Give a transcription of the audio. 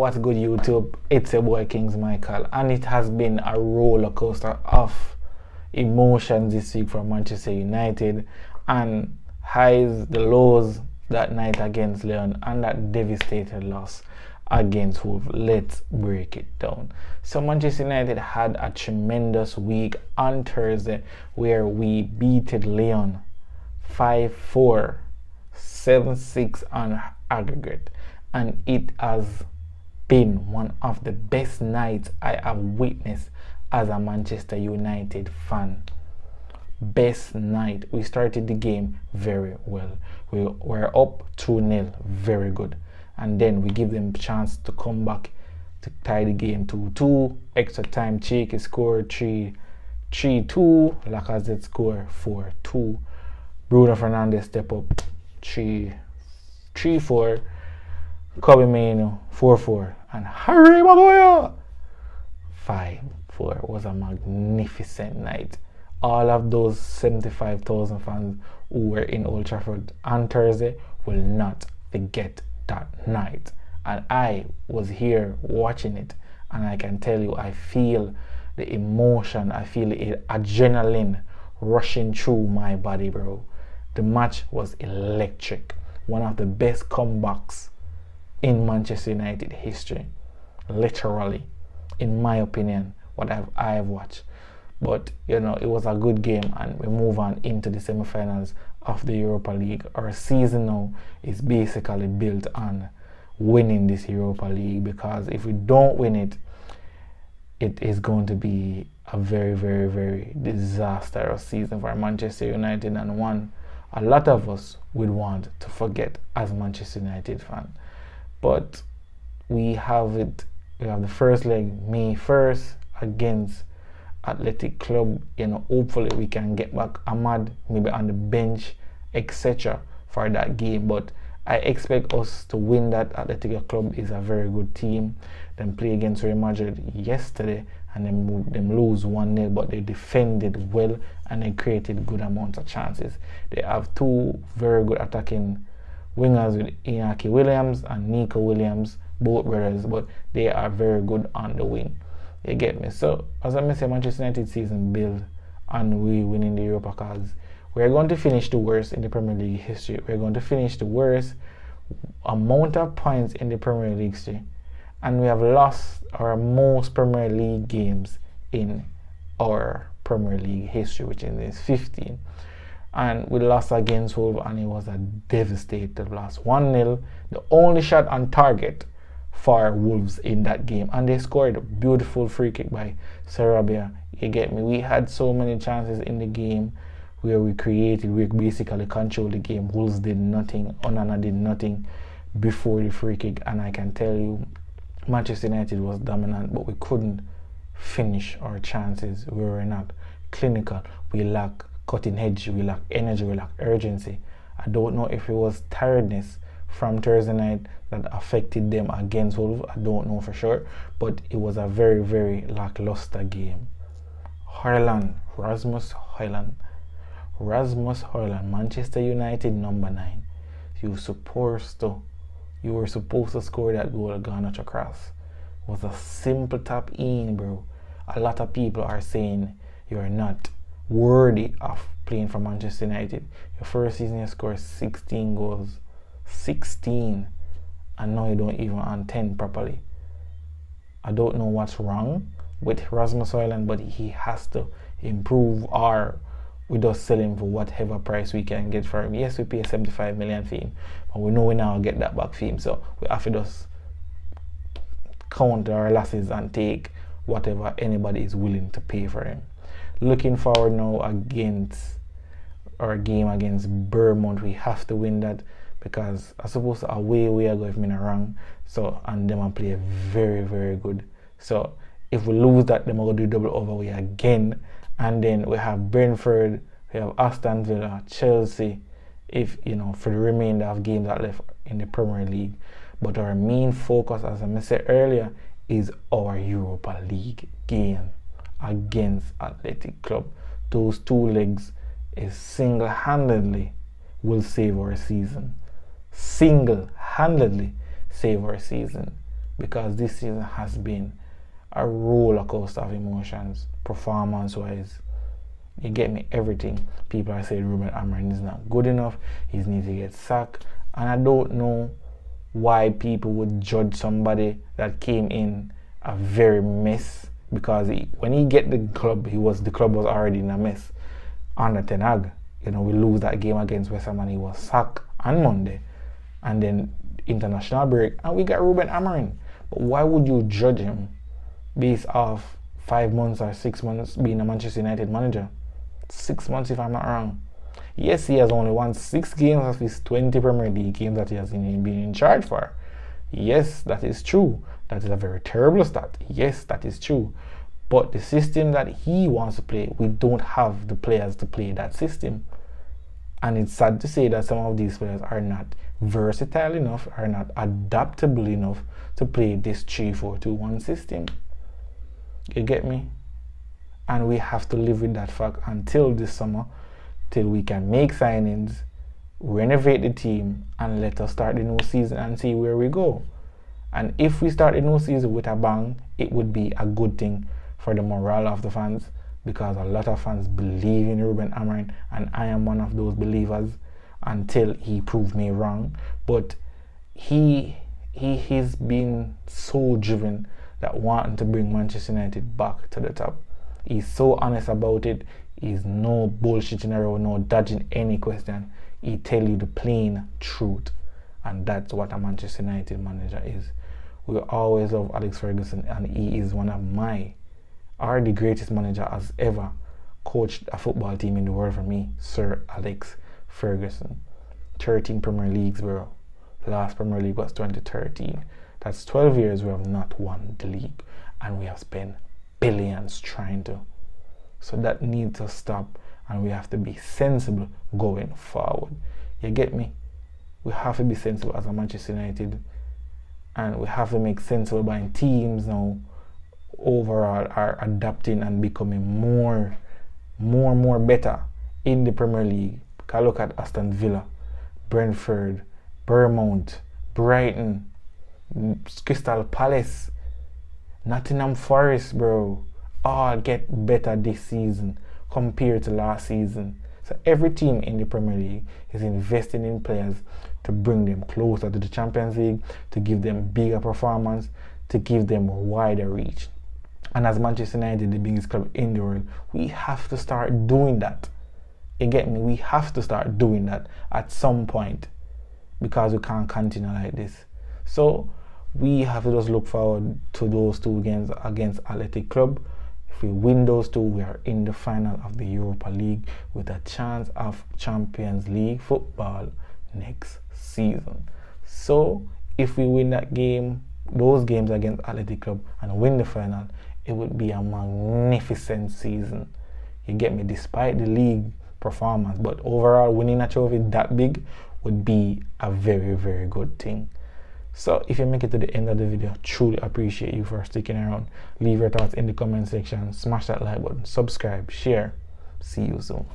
what's good, YouTube? It's your boy Kings Michael, and it has been a roller coaster of emotions this week for Manchester United, and highs, the lows that night against Lyon, and that devastating loss against Wolves. Let's break it down. So Manchester United had a tremendous week on Thursday where we beat Lyon 5-4, 7-6 on aggregate, and it has been one of the best nights I have witnessed as a Manchester United fan. Best night. We started the game very well. We were up 2-0, very good, and then we give them a chance to come back to tie the game 2-2. Extra time, Cheek scored 3-2, Lacazette scored 4-2, Bruno Fernandes step up 3-4, Kobe Mainoo 4-4, and Harry Maguire 5-4. Was a magnificent night. All of those 75,000 fans who were in Old Trafford on Thursday will not forget that night. And I was here watching it, and I can tell you, I feel the emotion, I feel the adrenaline rushing through my body, bro. The match was electric. One of the best comebacks in Manchester United history, literally, in my opinion, what I've watched. But it was a good game, and we move on into the semi-finals of the Europa League. Our season now is basically built on winning this Europa League, because if we don't win it, it is going to be a very, very, very disastrous season for Manchester United, and one a lot of us would want to forget as Manchester United fan. But we have it. We have the first leg, May 1st, against Athletic Club. Hopefully we can get back Ahmad, maybe on the bench, etc. for that game. But I expect us to win that. Athletic Club is a very good team. Them play against Real Madrid yesterday, and them lose 1-0, but they defended well and they created good amounts of chances. They have two very good attacking wingers with Iñaki Williams and Nico Williams, both brothers, but they are very good on the wing. You get me? So as I say, Manchester United season build and we winning the Europa, because we're going to finish the worst in the Premier League history. We're going to finish the worst amount of points in the Premier League history, and we have lost our most Premier League games in our Premier League history, which is 15. And we lost against Wolves, and it was a devastating loss, 1-0. The only shot on target for Wolves in that game, and they scored a beautiful free kick by Sarabia. You get me? We had so many chances in the game where we basically controlled the game. Wolves did nothing, Onana did nothing before the free kick, and I can tell you, Manchester United was dominant, but we couldn't finish our chances. We were not clinical. We lack cutting edge, we lack energy, we lack urgency. I don't know if it was tiredness from Thursday night that affected them against Wolves. I don't know for sure, but it was a very, very lackluster game. Rasmus Højlund, Manchester United number 9. You were supposed to score that goal gone at your cross. It was a simple tap in, bro. A lot of people are saying you're not worthy of playing for Manchester United. Your first season you scored 16 goals. 16, and now you don't even earn 10 properly. I don't know what's wrong with Rasmus Højlund, but he has to improve, or we just sell him for whatever price we can get for him. Yes, we pay 75 million for him, but we know we now get that back for him, so we have to just count our losses and take whatever anybody is willing to pay for him. Looking forward now against our game against Bournemouth. We have to win that, because I suppose away we are going to be wrong. So, and them and play very, very good. So if we lose that, then we're going to do double overway again. And then we have Brentford, we have Aston Villa, Chelsea, for the remainder of games that left in the Premier League. But our main focus, as I said earlier, is our Europa League game against Athletic Club. Those two legs is single-handedly will save our season. Single-handedly save our season. because this season has been a roller coaster of emotions, performance-wise. You get me? Everything. People are saying Ruben Amorim is not good enough. He needs to get sacked. And I don't know why people would judge somebody that came in a very mess, because when he get the club, the club was already in a mess under Ten Hag. You know, we lose that game against West Ham and he was sacked on Monday, and then international break, and we got Ruben Amorim. But why would you judge him based off 5 months or 6 months being a Manchester United manager? 6 months, if I'm not wrong. Yes, he has only won 6 games of his 20 Premier League games that he has been in charge for. Yes, that is true. That is a very terrible stat. Yes, that is true. But the system that he wants to play, we don't have the players to play that system. And it's sad to say that some of these players are not versatile enough, are not adaptable enough to play this 3-4-2-1 system. You get me? And we have to live with that fact until this summer, till we can make signings, renovate the team, and let us start the new season and see where we go. And if we start the new season with a bang, it would be a good thing for the morale of the fans, because a lot of fans believe in Ruben Amorim, and I am one of those believers until he proved me wrong. But he's been so driven that wanting to bring Manchester United back to the top. He's so honest about it. He's no bullshitting around, no dodging any question. He tell you the plain truth, and that's what a Manchester United manager is. We always love Alex Ferguson, and he is one of the greatest manager has ever coached a football team in the world for me, Sir Alex Ferguson. 13 Premier Leagues, bro. The last Premier League was 2013. That's 12 years we have not won the league, and we have spent billions trying to. So that needs to stop, and we have to be sensible going forward. You get me? We have to be sensible as a Manchester United, and we have to make sensible buying teams now. Overall, are adapting and becoming more better in the Premier League. Can look at Aston Villa, Brentford, Bournemouth, Brighton, Crystal Palace, Nottingham Forest, bro. All get better this season compared to last season. So every team in the Premier League is investing in players to bring them closer to the Champions League, to give them bigger performance, to give them wider reach. And as Manchester United, the biggest club in the world, we have to start doing that. You get me? We have to start doing that at some point, because we can't continue like this. So we have to just look forward to those 2 games against Athletic Club. If we win those 2, we are in the final of the Europa League with a chance of Champions League football next season. So if we win those games against Athletic Club, and win the final, it would be a magnificent season. You get me? Despite the league performance, but overall winning a trophy that big would be a very, very good thing. So if you make it to the end of the video, truly appreciate you for sticking around. Leave your thoughts in the comment section, smash that like button, subscribe, share. See you soon.